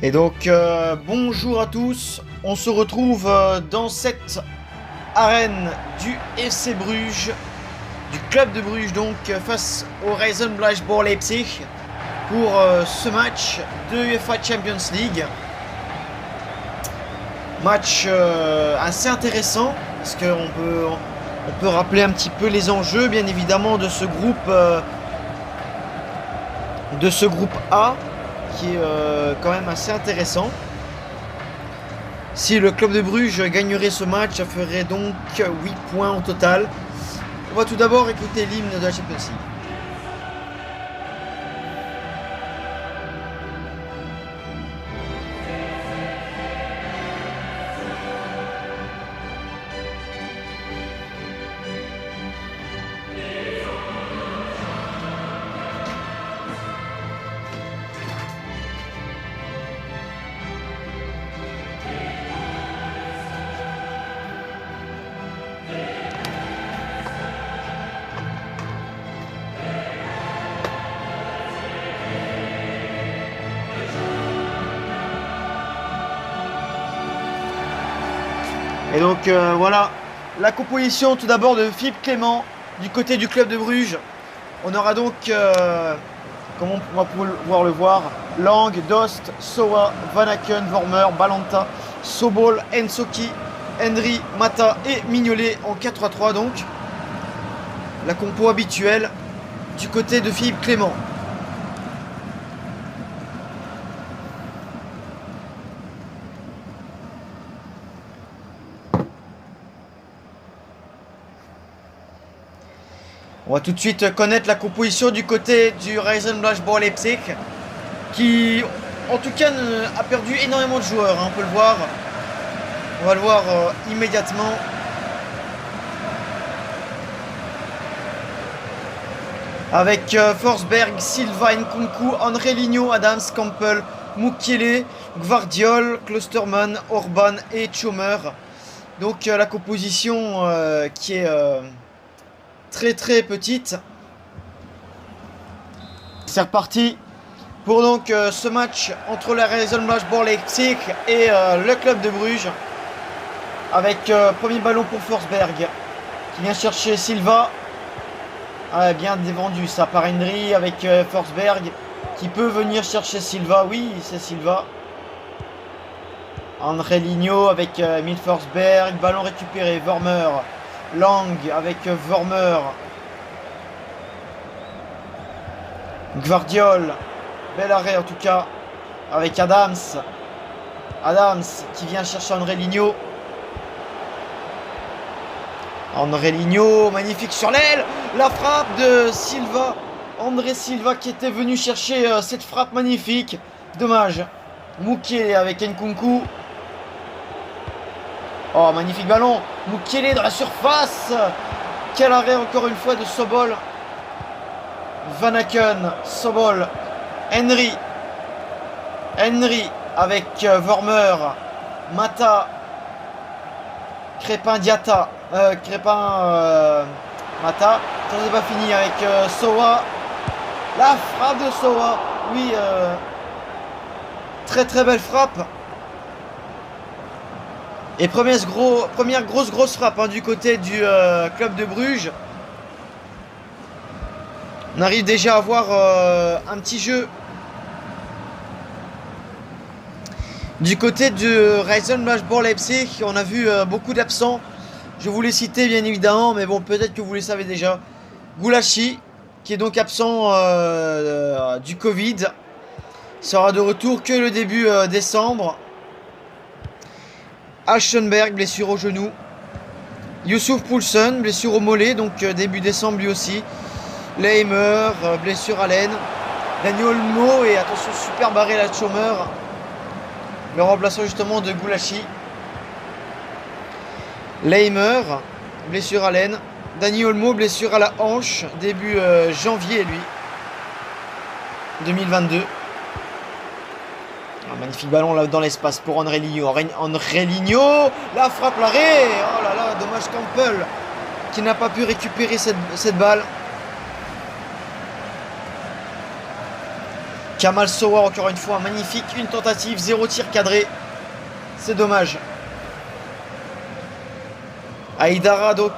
Et donc, bonjour à tous. On se retrouve dans cette arène du FC Bruges, du club de Bruges, donc face au Rasenballspor Leipzig pour ce match de UEFA Champions League. Match assez intéressant parce qu'on peut rappeler un petit peu les enjeux, bien évidemment, de ce groupe A, qui est quand même assez intéressant. Si le club de Bruges gagnerait ce match, ça ferait donc 8 points au total. On va tout d'abord écouter l'hymne de la Champions League. Et donc voilà, la composition tout d'abord de Philippe Clément du côté du club de Bruges. On aura donc, comme on va pouvoir le voir, Lang, Dost, Sowa, Van Aken, Vormer, Balanta, Sobol, Ensoki, Henry, Mata et Mignolet en 4-3-3 donc. La compo habituelle du côté de Philippe Clément. On va tout de suite connaître la composition du côté du Rasenballspor Leipzig, qui en tout cas a perdu énormément de joueurs, hein, on peut le voir. On va le voir immédiatement. Avec Forsberg, Silva, Nkunku, André Ligno, Adams, Campbell, Mukiele, Gvardiol, Klosterman, Orban et Chomer. Donc la composition qui est très très petite. C'est reparti pour donc ce match entre le Rasenballspor Leipzig et le club de Bruges. Avec premier ballon pour Forsberg qui vient chercher Silva. Ah, bien défendu ça par Henry avec Forsberg qui peut venir chercher Silva. Oui, c'est Silva. André Ligno avec Emil Forsberg. Ballon récupéré. Vormer. Lang avec Vormer. Gvardiol. Bel arrêt en tout cas. Avec Adams. Adams qui vient chercher André Ligno. André Ligno, magnifique sur l'aile. La frappe de Silva. André Silva qui était venu chercher cette frappe magnifique. Dommage. Mukiele avec Nkunku. Oh, magnifique ballon. Mukiele dans la surface. Quel arrêt encore une fois de Sobol. Van Aken, Sobol. Henry. Henry avec Vormer. Mata. Crépin Diata. Mata. Ça n'est pas fini avec Sowa. La frappe de Sowa. Oui, très très belle frappe. Et première grosse frappe hein, du côté du club de Bruges. On arrive déjà à avoir un petit jeu du côté du Rasenballspor Leipzig. On a vu beaucoup d'absents. Je vous les citais bien évidemment, mais bon, peut-être que vous les savez déjà. Goulashi, qui est donc absent du Covid, sera de retour que le début décembre. Alchenberg, blessure au genou. Youssouf Poulsen, blessure au mollet, donc début décembre lui aussi. Leimer, blessure à l'aine. Daniel Olmo, et attention, super barré la Chomer. Le remplaçant justement de Goulashi. Leimer, blessure à l'aine. Dani Olmo, blessure à la hanche, début janvier lui. 2022. Un magnifique ballon là dans l'espace pour André Ligno. André Ligno, la frappe, l'arrêt. Oh là là, dommage Campbell qui n'a pas pu récupérer cette balle. Kamal Sowa, encore une fois, magnifique. Une tentative, 0 tir cadré. C'est dommage. Aïdara, donc,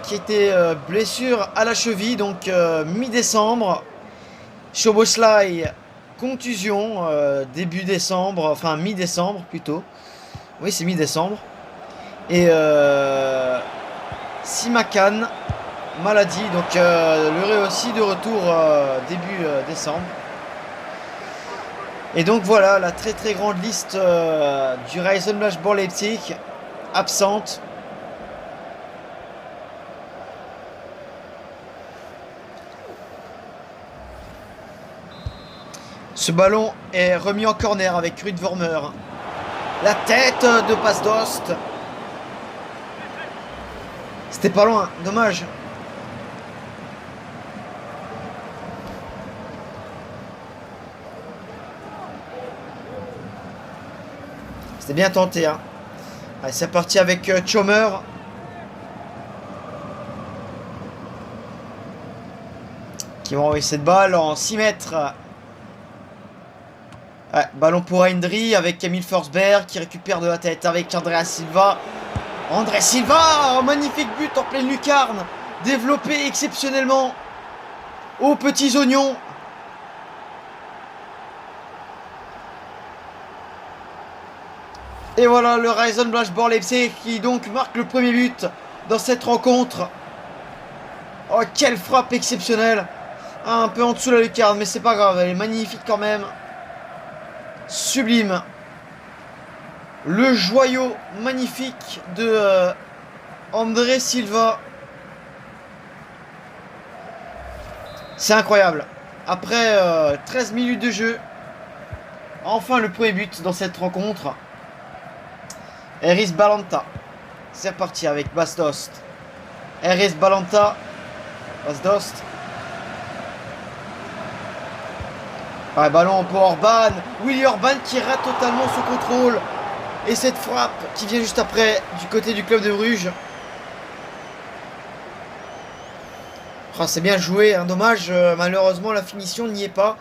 qui était blessure à la cheville, donc mi-décembre. Szoboszlai, contusion, début décembre, enfin mi-décembre plutôt. Oui, c'est mi-décembre. Et Simakan, maladie, donc le aussi de retour début décembre. Et donc voilà la très très grande liste du Rasenballsport Leipzig absente. Ce ballon est remis en corner avec Ruud Vormer. La tête de Bas Dost. C'était pas loin, dommage. C'était bien tenté. Hein. Allez, c'est parti avec Chomer. Qui va envoyer cette balle en 6 mètres. Ouais, ballon pour Hendry avec Emil Forsberg qui récupère de la tête avec André Silva. André Silva, oh, magnifique but en pleine lucarne. Développé exceptionnellement aux petits oignons. Et voilà le Rasenballsport Leipzig qui donc marque le premier but dans cette rencontre. Oh, quelle frappe exceptionnelle. Un peu en dessous de la lucarne, mais c'est pas grave, elle est magnifique quand même. Sublime. Le joyau magnifique de André Silva. C'est incroyable. Après 13 minutes de jeu, enfin le premier but dans cette rencontre. Eris Balanta. C'est reparti avec Bas Dost. Eris Balanta. Bas Dost. Ouais, ballon pour Orban. Willy Orban qui rate totalement son contrôle. Et cette frappe qui vient juste après du côté du club de Bruges. Oh, c'est bien joué, hein. Dommage, malheureusement la finition n'y est pas.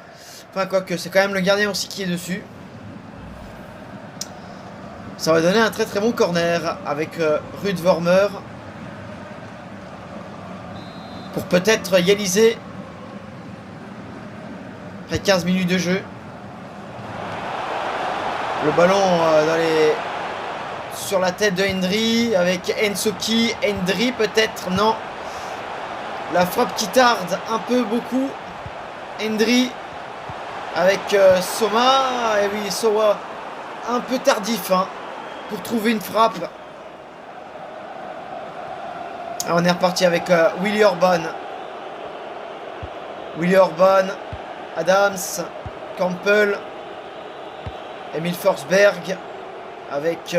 Enfin quoique, c'est quand même le gardien aussi qui est dessus. Ça va donner un très très bon corner avec Ruud Vormer. Pour peut-être égaliser. Après 15 minutes de jeu. Le ballon sur la tête de Hendry avec Ensoki. Hendry peut-être, non. La frappe qui tarde un peu beaucoup. Hendry avec Soma. Et oui, Sowa un peu tardif hein, pour trouver une frappe. Alors on est reparti avec Willy Orban. Willy Orban. Adams. Campbell. Emil Forsberg avec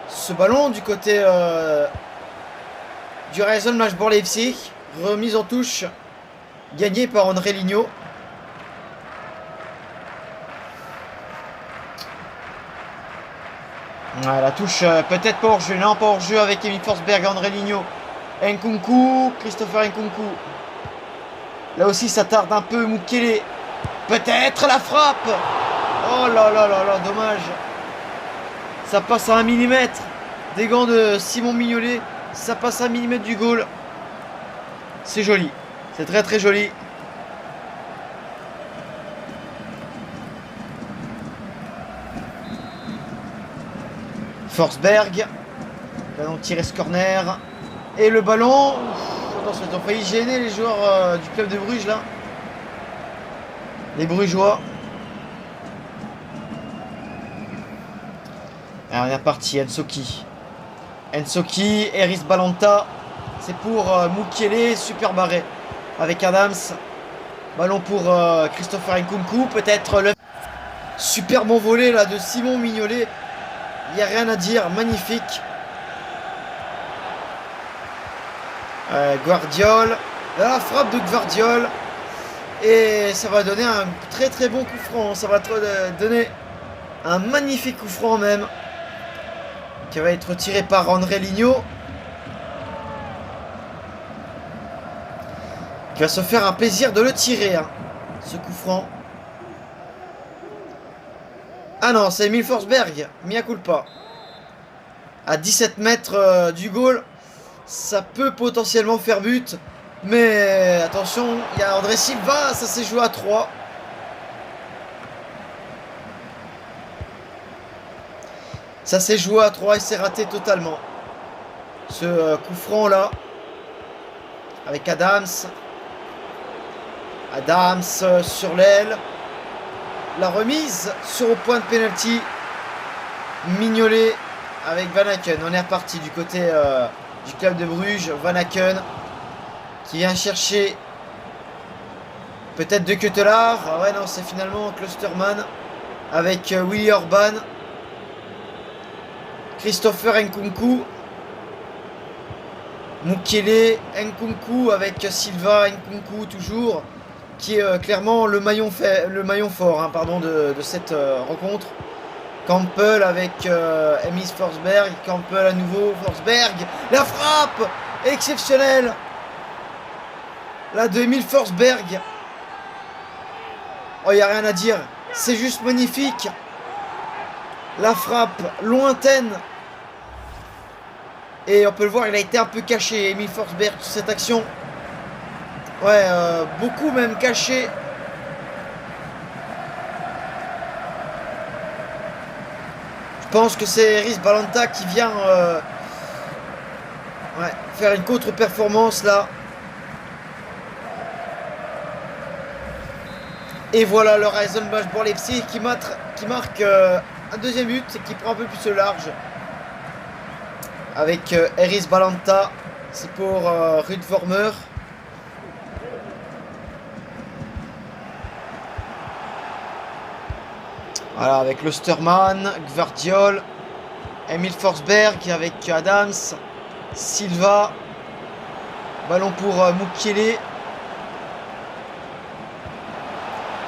ce ballon du côté du Rasenballsport Leipzig. Remise en touche gagnée par André Ligno. Ouais, la touche peut-être pas hors jeu. Non, pas hors jeu avec Emil Forsberg, André Ligno. Nkunku, Christopher Nkunku. Là aussi ça tarde un peu. Mukele. Peut-être la frappe. Oh là là là là, dommage. Ça passe à 1 mm des gants de Simon Mignolet. Ça passe à 1 mm du goal. C'est joli. C'est très très joli. Forsberg va donc tirer ce corner. Et le ballon. Attention, ils ont failli gêner les joueurs du club de Bruges là. Les Brugeois. Alors, on est reparti, Ensoki. Ensoki, Eris Balanta. C'est pour Mukele, super barré. Avec Adams. Ballon pour Christopher Nkunku. Peut-être le super bon volet là de Simon Mignolet. Il n'y a rien à dire, magnifique. Guardiol. La frappe de Guardiol. Et ça va donner un très très bon coup franc. Ça va donner un magnifique coup franc même. Qui va être tiré par André Ligno. Qui va se faire un plaisir de le tirer. Hein, ce coup franc. Ah non, c'est Emil Forsberg, mea culpa. À 17 mètres du goal, ça peut potentiellement faire but. Mais attention, il y a André Silva, ça s'est joué à 3. Ça s'est joué à 3 et c'est raté totalement. Ce coup franc là. Avec Adams. Adams sur l'aile. La remise sur le point de pénalty. Mignolet avec Van Aken. On est reparti du côté du club de Bruges. Van Aken qui vient chercher peut-être de Ketelaar. Ah ouais non, c'est finalement Klosterman avec Willy Orban. Christopher Nkunku. Mukele, Nkunku avec Silva, Nkunku toujours, qui est clairement le maillon fort de cette rencontre. Campbell avec Emil Forsberg, Campbell à nouveau, Forsberg, la frappe exceptionnelle, la de Emil Forsberg. Oh, il n'y a rien à dire, c'est juste magnifique. La frappe lointaine. Et on peut le voir, il a été un peu caché, Emil Forsberg, sur cette action. Ouais, beaucoup même caché. Je pense que c'est Eris Balanta qui vient faire une contre-performance là. Et voilà le Rasenbach pour Leipzig qui marque un deuxième but et qui prend un peu plus le large. Avec Eris Balanta, c'est pour Ruud Vormer. Voilà, avec Klosterman, Gvardiol, Emil Forsberg avec Adams, Silva. Ballon pour Mukele.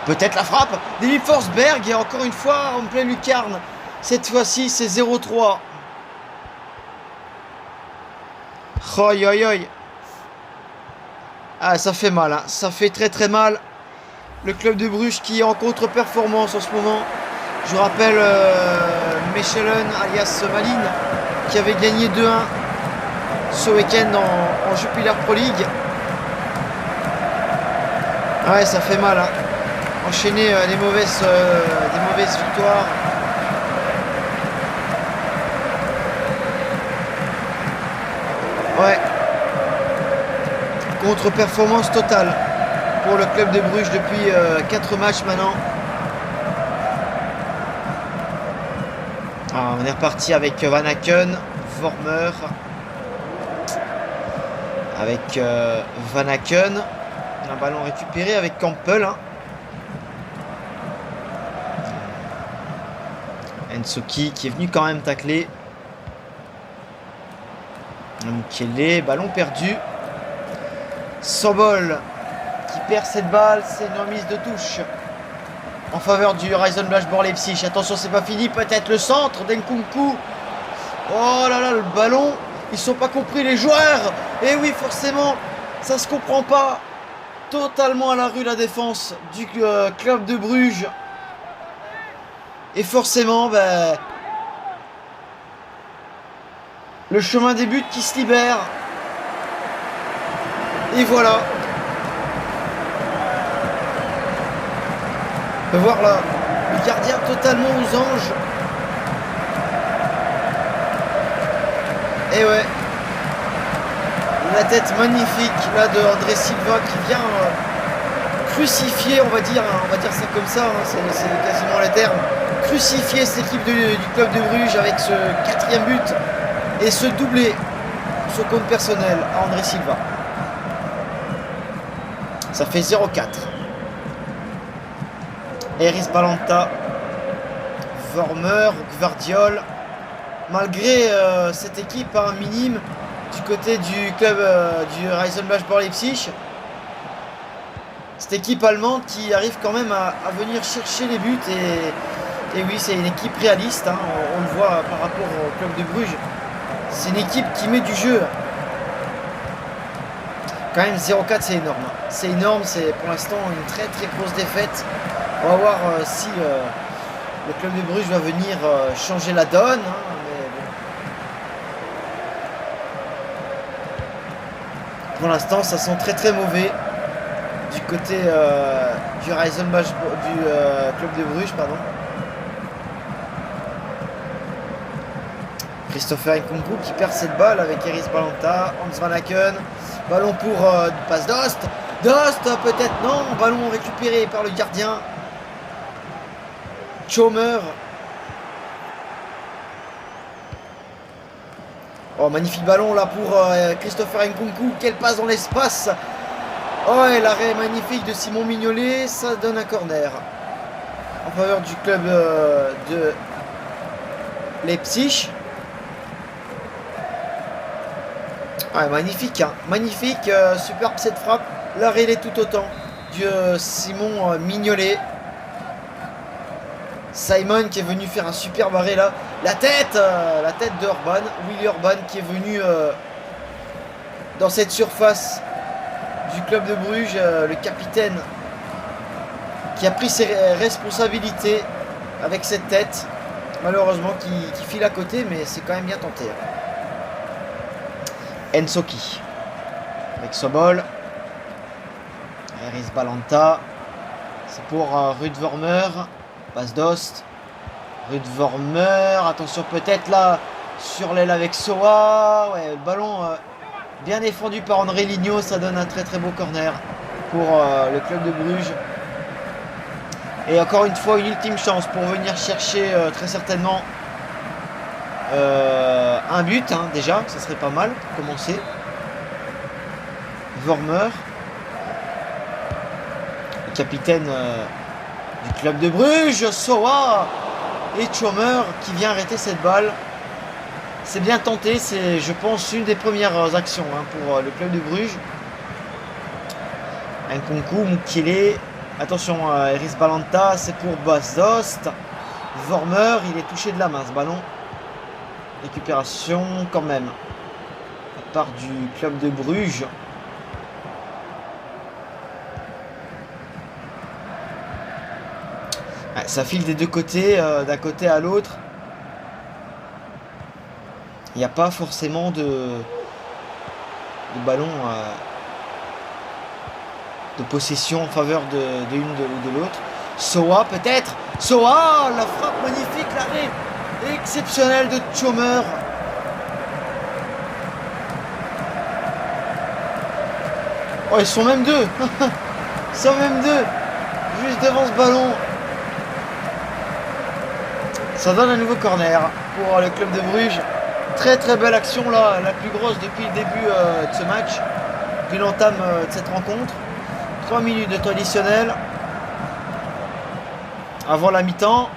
Peut-être la frappe d'Emil Forsberg et encore une fois en pleine lucarne. Cette fois-ci, c'est 0-3. Oi, oi, oi. Ah, ça fait mal, hein. Ça fait très très mal. Le club de Bruges qui est en contre-performance en ce moment. Je vous rappelle Mechelen alias Malines qui avait gagné 2-1 ce week-end en Jupiler Pro League. Ouais, ça fait mal, hein. Enchaîner des mauvaises victoires. Ouais. Contre-performance totale pour le club de Bruges depuis 4 matchs maintenant. Ah, on est reparti avec Van Aken, Vormer. Avec Van Aken. Un ballon récupéré avec Campbell. Hein. Ensoki qui est venu quand même tacler. Mukele, ballon perdu. Sobol qui perd cette balle, c'est une remise de touche en faveur du Rasenbach Leipzig. Attention, c'est pas fini, peut-être le centre d'Nkunku. Oh là là, le ballon, ils sont pas compris les joueurs. Et oui, forcément, ça se comprend pas. Totalement à la rue la défense du club de Bruges. Et forcément, ben, le chemin des buts qui se libère. Et voilà. On peut voir là, le gardien totalement aux anges. Et ouais. La tête magnifique là de André Silva qui vient crucifier, on va dire ça comme ça, hein, c'est quasiment les termes. Crucifier cette équipe du club de Bruges avec ce 4e but et ce doublé sur compte personnel à André Silva. Ça fait 0-4. Eris Balanta, Vormer, Gvardiol. Malgré cette équipe minime du côté du club du Rasenbach Leipzig, cette équipe allemande qui arrive quand même à venir chercher les buts et oui, c'est une équipe réaliste, hein, on le voit par rapport au club de Bruges. C'est une équipe qui met du jeu. Quand même 0-4, c'est énorme. C'est énorme, c'est pour l'instant une très très grosse défaite. On va voir si le club de Bruges va venir changer la donne. Hein, mais bon. Pour l'instant, ça sent très très mauvais du côté du Reisenbach du club de Bruges, pardon. Christopher Nkunku qui perd cette balle avec Iris Balanta, Hans Van Aken. Ballon pour passe Dost. Dost peut-être non. Ballon récupéré par le gardien. Chomer. Oh, magnifique ballon là pour Christopher Nkunku. Quelle passe dans l'espace. Oh, et l'arrêt magnifique de Simon Mignolet. Ça donne un corner en faveur du club de Leipzig. Ouais, magnifique, hein. Magnifique, superbe cette frappe. L'arrêt il est tout autant de Simon Mignolet. Simon qui est venu faire un superbe arrêt là. La tête de Orban, Willy Orban qui est venu dans cette surface du club de Bruges, le capitaine qui a pris ses responsabilités avec cette tête, malheureusement qui file à côté, mais c'est quand même bien tenté. Ensoki avec Sobol. Iris Balanta. C'est pour Ruud Vormer. Passe Dost. Ruud Vormer. Attention peut-être là sur l'aile avec Soa. Ouais, le ballon bien défendu par André Lignot. Ça donne un très très beau corner pour le club de Bruges. Et encore une fois une ultime chance pour venir chercher très certainement un but hein, déjà, ça serait pas mal pour commencer. Vormer, le capitaine du club de Bruges, Soa et Chomer qui vient arrêter cette balle. C'est bien tenté, c'est je pense une des premières actions hein, pour le club de Bruges. Nkunku, Mukiele, attention Iris Balanta, c'est pour Bas Dost. Vormer, il est touché de la main ce ballon. Récupération quand même à part du club de Bruges. Ouais, ça file des deux côtés, d'un côté à l'autre. Il n'y a pas forcément de ballon de possession en faveur de l'une ou de l'autre. Soa peut-être. Soa, la frappe magnifique, l'arrêt exceptionnel de Chomer. Oh, ils sont même deux. Ils sont même deux. Juste devant ce ballon. Ça donne un nouveau corner pour le club de Bruges. Très très belle action là, la plus grosse depuis le début de ce match. Depuis l'entame de cette rencontre. 3 minutes de temps additionnel. Avant la mi-temps.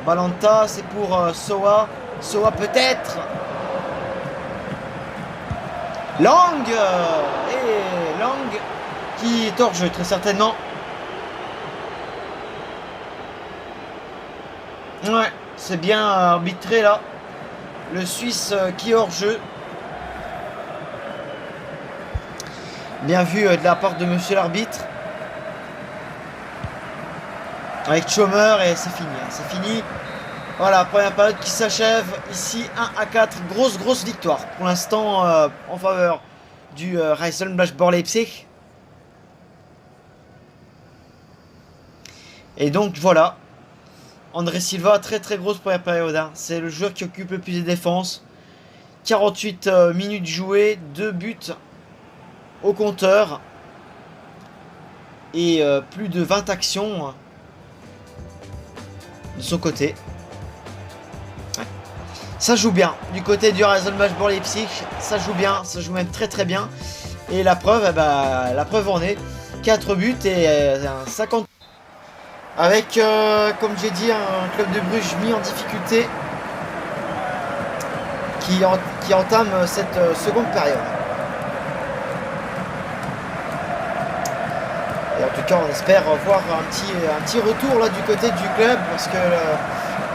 Balanta, c'est pour Soa. Soa peut-être. Lang. Et Lang qui est hors jeu très certainement. Ouais, c'est bien arbitré là. Le Suisse qui est hors jeu. Bien vu de la part de monsieur l'arbitre. Avec Chomer et c'est fini. Hein, c'est fini. Voilà, première période qui s'achève. Ici 1-4. Grosse victoire pour l'instant en faveur du Reisenbach Leipzig. Et donc voilà. André Silva, très grosse première période. Hein. C'est le joueur qui occupe le plus de défense. 48 minutes jouées, 2 buts au compteur. Et plus de 20 actions de son côté. Ouais. Ça joue bien. Du côté du Reisenbach Leipzig, ça joue bien. Ça joue même très bien. Et la preuve, la preuve en est 4 buts et 50. Avec, comme j'ai dit, un club de Bruges mis en difficulté qui entame cette seconde période. Et en tout cas, on espère voir un petit retour là du côté du club parce que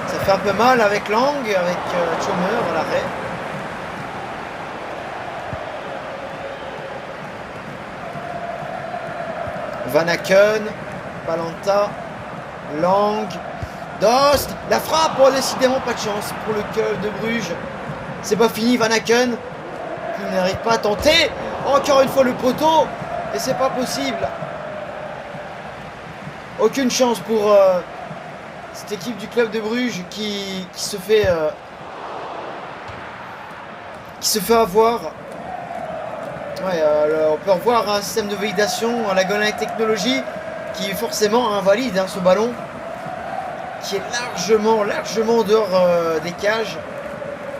ça fait un peu mal avec Lang, avec Chomer à l'arrêt. Van Aken, Balanta, Lang, Dost, la frappe, oh, décidément pas de chance pour le club de Bruges. C'est pas fini, Van Aken qui n'arrive pas à tenter. Encore une fois le poteau. Et c'est pas possible. Aucune chance pour cette équipe du club de Bruges qui se fait avoir. Ouais, on peut revoir un système de validation à la Golden Technology qui forcément invalide ce ballon qui est largement en dehors des cages,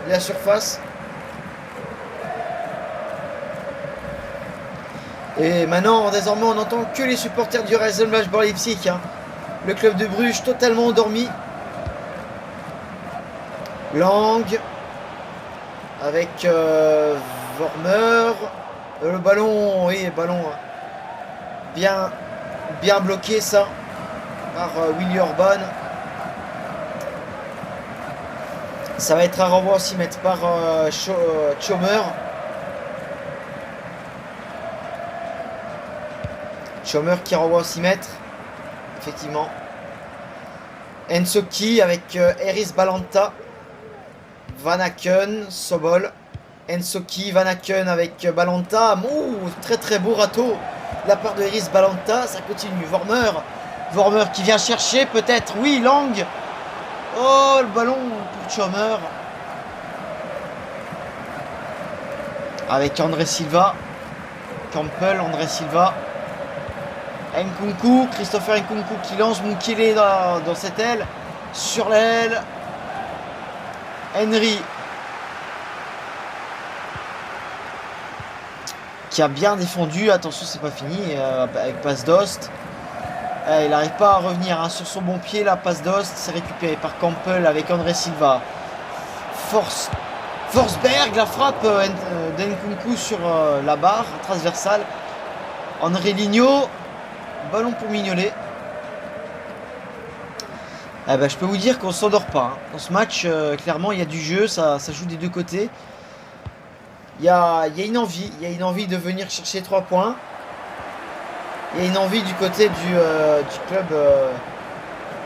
de la surface. Et maintenant, désormais, on n'entend que les supporters du Rasenballspor Leipzig. Le club de Bruges totalement endormi. Lang avec Vormer. Le ballon, oui, ballon bien bloqué ça par Willy Orban. Ça va être un renvoi aussi mettre par Chomer. Chomer qui renvoie au 6 mètres. Effectivement. Ensoki avec Eris Balanta. Van Aken, Sobol. Ensoki, Van Aken avec Balanta. Très très beau râteau. La part de Eris Balanta. Ça continue. Vormer qui vient chercher peut-être. Oui, Lang. Oh, le ballon pour Chomer. Avec André Silva. Campbell, André Silva. Nkunku, Christopher Nkunku qui lance Mukele dans cette aile. Sur l'aile. Henry. Qui a bien défendu. Attention, c'est pas fini. Avec passe d'Ost. Il n'arrive pas à revenir sur son bon pied. La passe d'Ost. C'est récupéré par Campbell avec André Silva. Forsberg. La frappe d'Nkunku sur la barre transversale. André Ligno. Ballon pour Mignolet. Je peux vous dire qu'on ne s'endort pas. Dans ce match, clairement, il y a du jeu. Ça joue des deux côtés. Il y a une envie. Il y a une envie de venir chercher 3 points. Il y a une envie du côté du club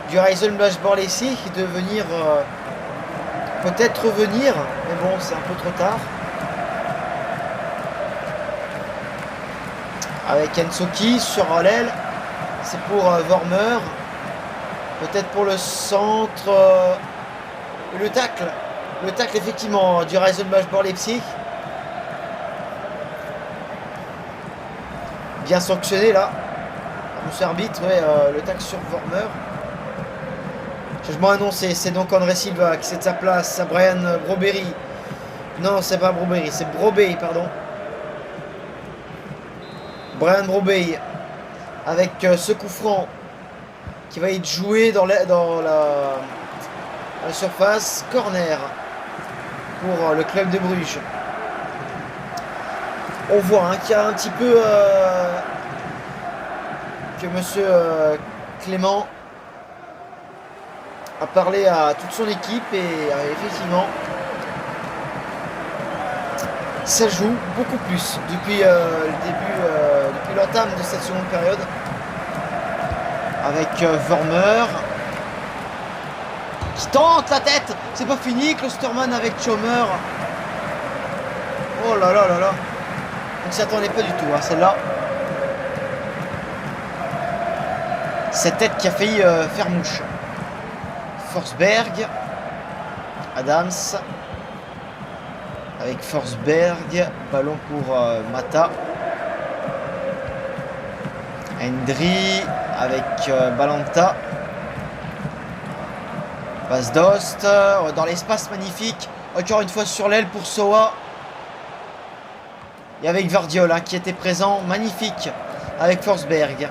du Rasenballspor Leipzig de venir peut-être revenir. Mais bon, c'est un peu trop tard. Avec Ensoki sur l'aile. C'est pour Vormer. Peut-être pour le centre. Le tacle. Le tacle effectivement du Rasenballspor Leipzig. Bien sanctionné là. Monsieur arbitre, ouais, le tacle sur Vormer. Changement annoncé. C'est donc André Silva qui cède sa place à Brian Broberry. Non, c'est pas Broberry, c'est Brobey, pardon. Brian Brobey avec ce coup franc qui va être joué dans la surface. Corner pour le club de Bruges. On voit qu'il y a un petit peu que monsieur Clément a parlé à toute son équipe et effectivement ça joue beaucoup plus depuis le début, depuis l'entame de cette seconde période. Avec Vormer qui tente la tête. C'est pas fini. Klosterman avec Chomer. Oh là là là là. On ne s'y attendait pas du tout celle-là. Cette tête qui a failli faire mouche. Forsberg. Adams. Avec Forsberg. Ballon pour Mata. Hendry avec Balanta. Passe d'Ost. Dans l'espace magnifique. Encore une fois sur l'aile pour Soa. Et avec Vardiol qui était présent. Magnifique. Avec Forsberg.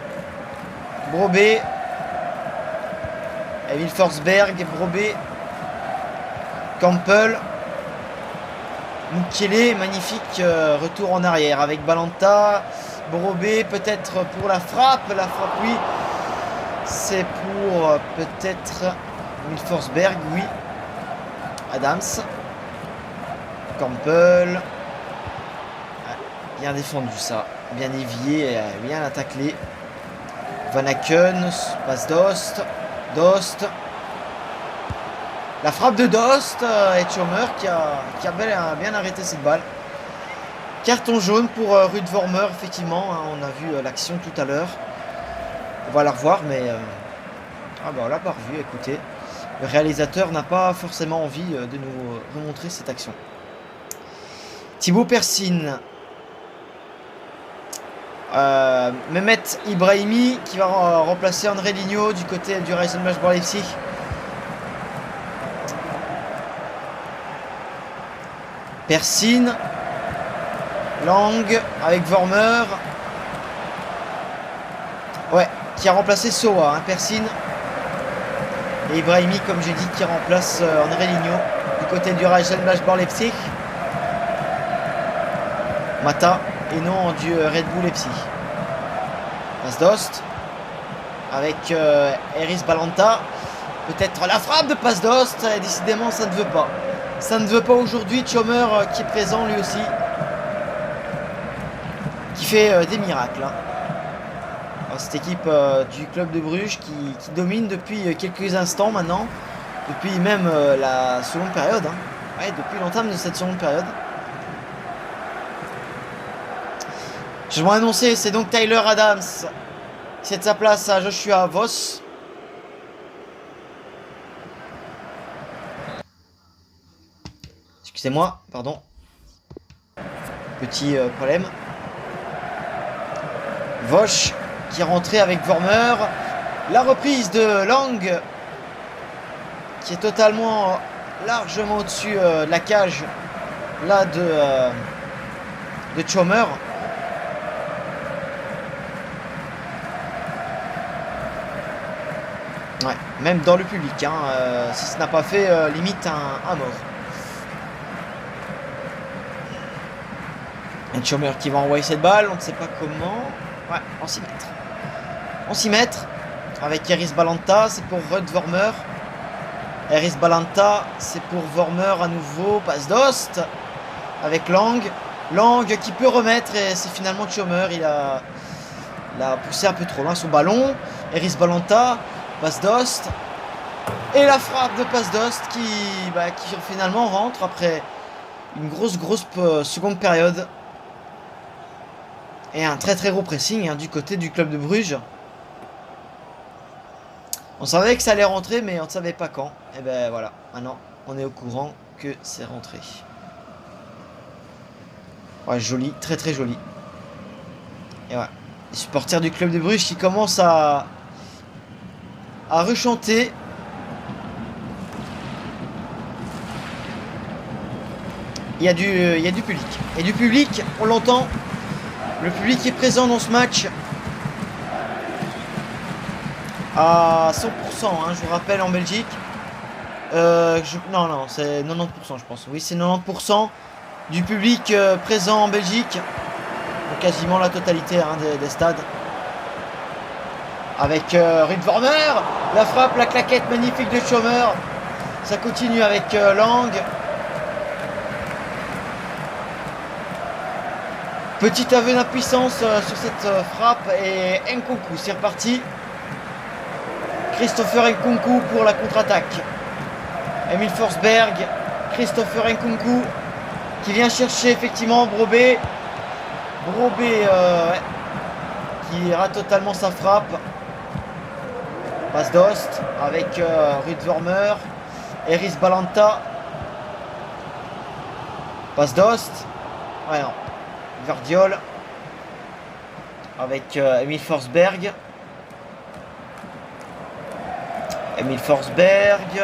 Brobé. Emile Forsberg. Brobé. Campbell. Mukele. Magnifique retour en arrière. Avec Balanta. Brobé peut-être pour la frappe. La frappe, oui. C'est pour peut-être Emile Forsberg, oui. Adams. Campbell. Bien défendu ça. Bien dévié. Bien la taclé. Van Aken. Passe d'Ost. La frappe de Dost et Tchommer qui a bien arrêté cette balle. Carton jaune pour Ruud Vormer, effectivement. Hein, on a vu l'action tout à l'heure. On va la revoir, mais... Ah bah on l'a pas revu, écoutez. Le réalisateur n'a pas forcément envie de nous remontrer cette action. Thibaut Persine. Mehmet Ibrahimi qui va remplacer André Ligno du côté du Rasenbach Leipzig. Persine. Lang avec Vormer. Ouais, qui a remplacé Soa, hein, Persine. Et Ibrahimi, comme j'ai dit, qui remplace André Ligno du côté du Rasenbach Leipzig. Mata et non du Red Bull Leipzig. Passe Dost avec Eris Balanta. Peut-être la frappe de Passe Dost. Et décidément, ça ne veut pas. Ça ne veut pas aujourd'hui. Tchommer qui est présent lui aussi. Qui fait des miracles. Hein. Alors, cette équipe du club de Bruges qui domine depuis quelques instants maintenant. Depuis même la seconde période. Hein. Ouais, depuis l'entame de cette seconde période. Je vais annoncer, c'est donc Tyler Adams qui cède sa place à Joshua Voss. Excusez-moi, pardon. Petit problème. Vosch qui est rentré avec Vormer. La reprise de Lang qui est totalement largement au-dessus de la cage là de Tchommer. Ouais, même dans le public, hein, si ce n'a pas fait limite un mort. Et Tchommer qui va envoyer cette balle, on ne sait pas comment. Ouais, en 6 mètres. En 6 mètres, avec Eris Balanta, c'est pour Ruud Vormer. Eris Balanta, c'est pour Vormer à nouveau. Passe Dost, avec Lang. Lang qui peut remettre, et c'est finalement Tchommer, il a poussé un peu trop loin son ballon. Eris Balanta. Passe Dost. Et la frappe de Passe Dost qui finalement rentre après une grosse seconde période. Et un très gros pressing hein, du côté du club de Bruges. On savait que ça allait rentrer mais on ne savait pas quand. Et ben voilà, maintenant on est au courant que c'est rentré. Ouais, joli, très joli. Et voilà, les supporters du club de Bruges qui commencent à rechanter. Il y a du public. Et du public, on l'entend. Le public est présent dans ce match à 100%, hein, je vous rappelle, en Belgique. Non, c'est 90%, je pense. Oui, c'est 90% du public présent en Belgique. Donc quasiment la totalité hein, des stades. Avec Ruud Vormer, la frappe, la claquette magnifique de Tchommer. Ça continue avec Lang. Petit aveu d'impuissance sur cette frappe et Nkunku, c'est reparti. Christopher Nkunku pour la contre-attaque. Emil Forsberg, Christopher Nkunku qui vient chercher effectivement Brobé. Brobé qui rate totalement sa frappe. Passe Dost avec Ruud Vormer. Eris Balanta. Passe Dost. Ouais, non. Verdiol. Avec Emil Forsberg. Emil Forsberg.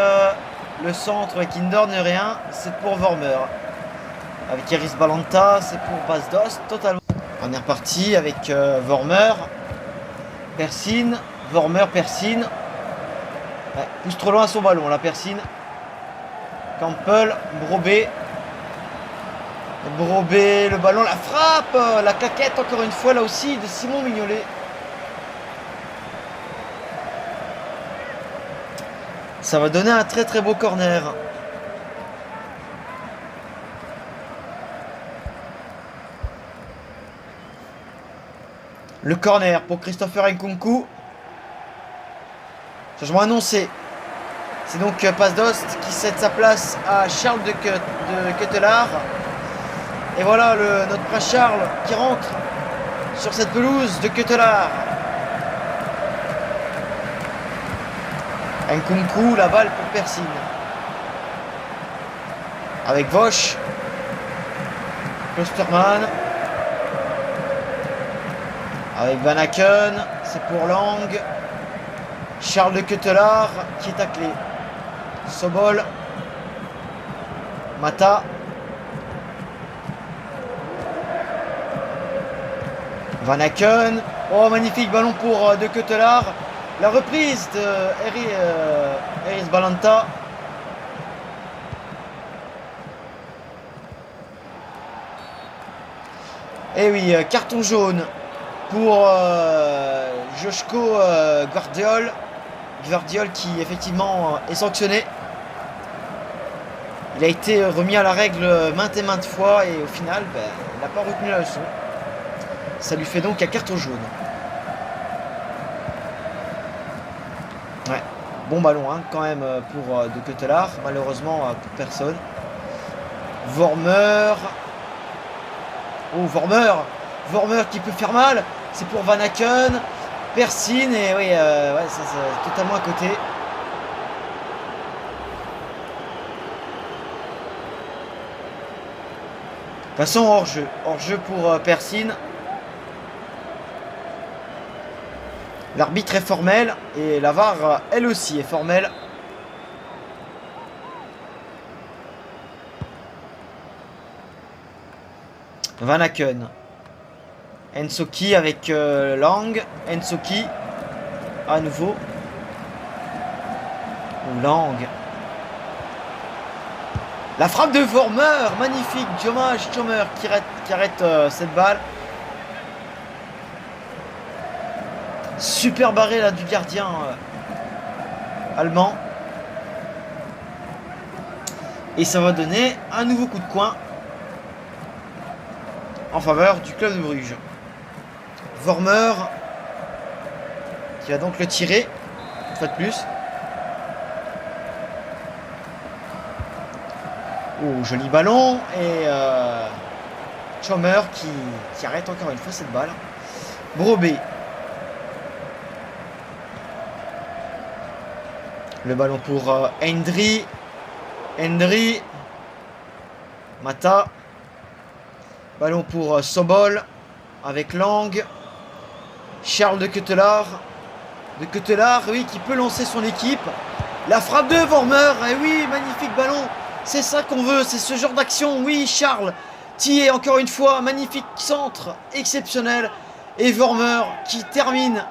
Le centre qui ne donne rien. C'est pour Vormer. Avec Eris Balanta. C'est pour Passe Dost. Totalement. On est reparti avec Vormer. Persine. Vormer, Persine. Ouais, pousse trop loin son ballon, la Persine. Campbell, Brobé. Brobé, le ballon, la frappe, la claquette encore une fois là aussi de Simon Mignolet. Ça va donner un très beau corner. Le corner pour Christopher Nkunku. Changement annoncé. C'est donc Passe d'Ost qui cède sa place à Charles de Ketelaar. Et voilà notre prince Charles qui rentre sur cette pelouse de Ketelaar. Nkunku, la balle pour Persine. Avec Vosch. Klosterman. Avec Van Aken. C'est pour Lang. Charles de Ketelaar qui est taclé. Sobol. Mata. Van Aken. Oh, magnifique ballon pour de Ketelaar. La reprise de Eris Balanta. Et oui, carton jaune pour Joško Gvardiol. Gvardiol qui effectivement est sanctionné. Il a été remis à la règle maintes et maintes fois et au final, il n'a pas retenu la leçon. Ça lui fait donc un carton jaune. Ouais, bon ballon hein, quand même pour de Ketelaar. Malheureusement pour personne. Vormer. Oh, Vormer qui peut faire mal. C'est pour Van Aken. Persine. Et oui, ouais, ça, c'est totalement à côté. De toute façon, hors-jeu. Hors-jeu pour Persine. L'arbitre est formel. Et la VAR, elle aussi, est formelle. Van Aken. Ensoki avec Lang. Ensoki. À nouveau. Lang. La frappe de Vormer. Magnifique. Dommage. Chomer qui arrête cette balle. Super barré là du gardien allemand. Et ça va donner un nouveau coup de coin en faveur du club de Bruges. Vormer qui va donc le tirer une fois de plus. Oh, joli ballon. Et Chomer qui arrête encore une fois cette balle. Brobé. Le ballon pour Hendry. Hendry. Mata. Ballon pour Sobol. Avec Lang. Charles de Ketelaar. De Ketelaar, oui, qui peut lancer son équipe. La frappe de Vormer. Et oui, magnifique ballon. C'est ça qu'on veut. C'est ce genre d'action. Oui, Charles. Thier, encore une fois. Magnifique centre. Exceptionnel. Et Vormer qui termine.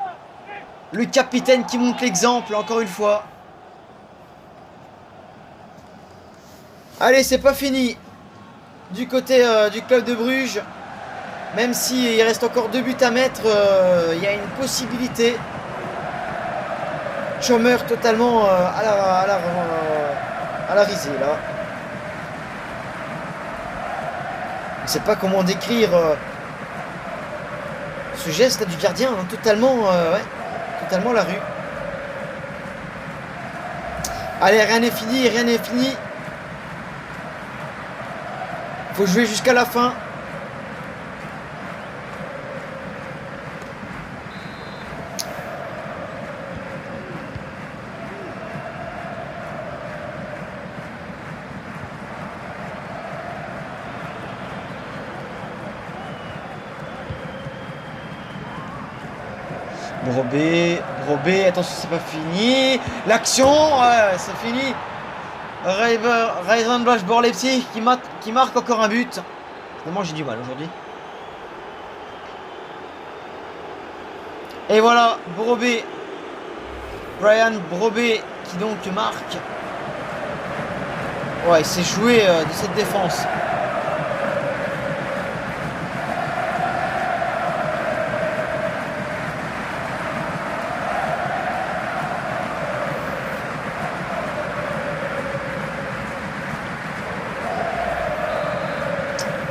Le capitaine qui montre l'exemple, encore une fois. Allez, c'est pas fini du côté du club de Bruges. Même s'il reste encore 2 buts à mettre, il y a une possibilité. Chomer totalement à la risée là. Je ne sais pas comment décrire ce geste là du gardien, hein, totalement la rue. Allez, rien n'est fini, rien n'est fini. Faut jouer jusqu'à la fin. Brobé, attention, c'est pas fini. L'action, c'est fini. Rasenbach Borlepsi qui marque encore un but. Vraiment, j'ai du mal aujourd'hui. Et voilà, Brobé. Brian Brobé qui donc marque. Ouais, c'est joué de cette défense.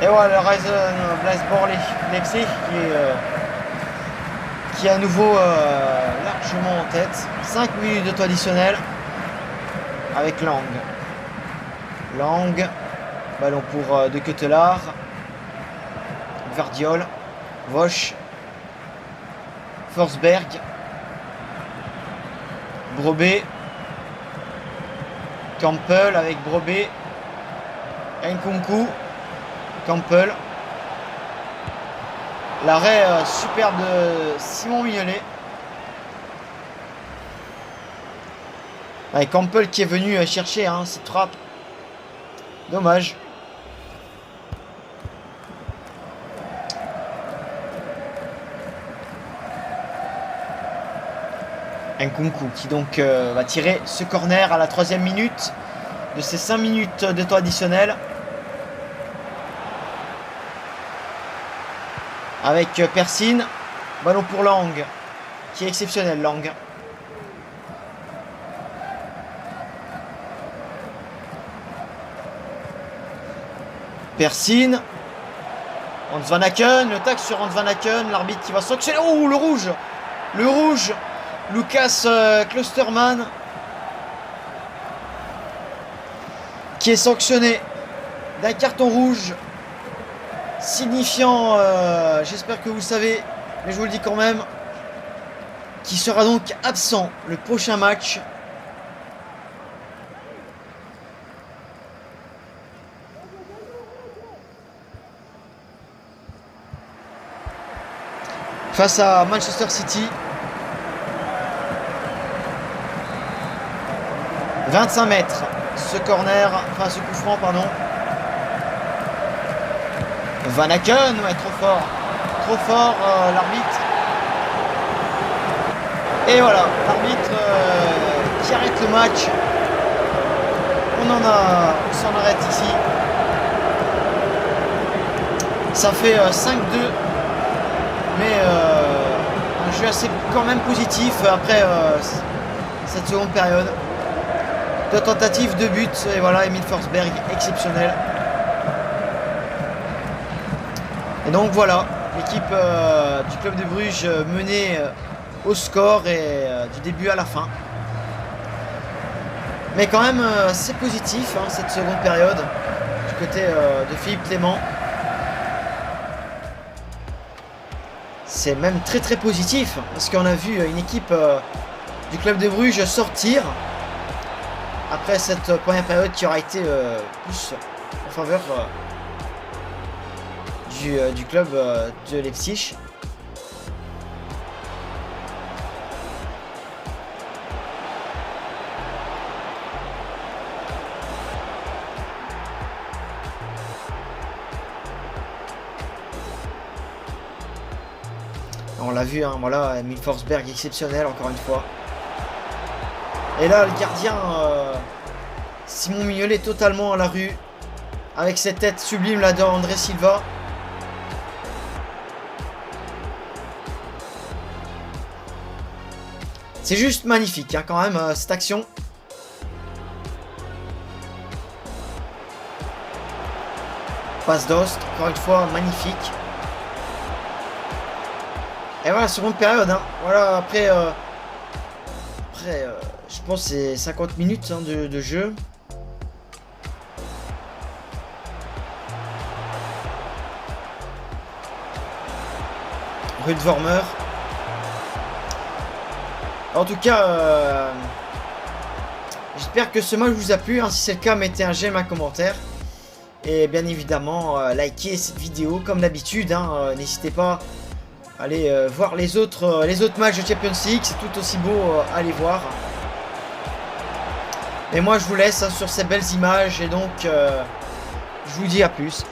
Et voilà, le Rasenbach Borlepsi qui est à nouveau largement en tête. 5 minutes de temps additionnel. avec Lang. Lang. Ballon pour De Ketelaar. Gvardiol. Vosch. Forsberg. Brobé. Campbell avec Brobé. Nkunku. Campbell. L'arrêt super de Simon Mignolet. Avec Campbell qui est venu chercher cette frappe. Dommage. Nkunku qui donc va tirer ce corner à la 3e minute de ces 5 minutes de temps additionnel. Avec Persine. Ballon pour Lang. Qui est exceptionnel, Lang. Persine. Hans Van Aken. Le tacle sur Hans Van Aken. L'arbitre qui va sanctionner. Oh, le rouge. Le rouge. Lucas Klosterman. Qui est sanctionné d'un carton rouge. Signifiant, j'espère que vous le savez, mais je vous le dis quand même, qui sera donc absent le prochain match. Face à Manchester City. 25 mètres, ce corner, enfin ce coup franc, pardon. Van Aken, ouais, trop fort l'arbitre. Et voilà, l'arbitre qui arrête le match. On s'en arrête ici. Ça fait 5-2, mais un jeu assez quand même positif après cette seconde période. 2 tentatives, 2 buts, et voilà, Emil Forsberg, exceptionnel. Et donc voilà, l'équipe du club de Bruges menée au score et du début à la fin. Mais quand même, c'est positif cette seconde période du côté de Philippe Clément. C'est même très très positif parce qu'on a vu une équipe du club de Bruges sortir après cette première période qui aura été plus en faveur du club de Leipzig. On l'a vu, voilà, Emil Forsberg exceptionnel encore une fois. Et là, le gardien Simon Mignolet totalement à la rue avec cette tête sublime là d'André Silva. C'est juste magnifique quand même cette action. Passe d'Ost, encore une fois magnifique. Et voilà, seconde période. Voilà, après je pense que c'est 50 minutes de jeu. Ruud Vormer. En tout cas, j'espère que ce match vous a plu. Si c'est le cas, mettez un j'aime, un commentaire. Et bien évidemment, likez cette vidéo comme d'habitude. N'hésitez pas à aller voir les autres matchs de Champions League. C'est tout aussi beau à aller voir. Et moi, je vous laisse sur ces belles images. Et donc, je vous dis à plus.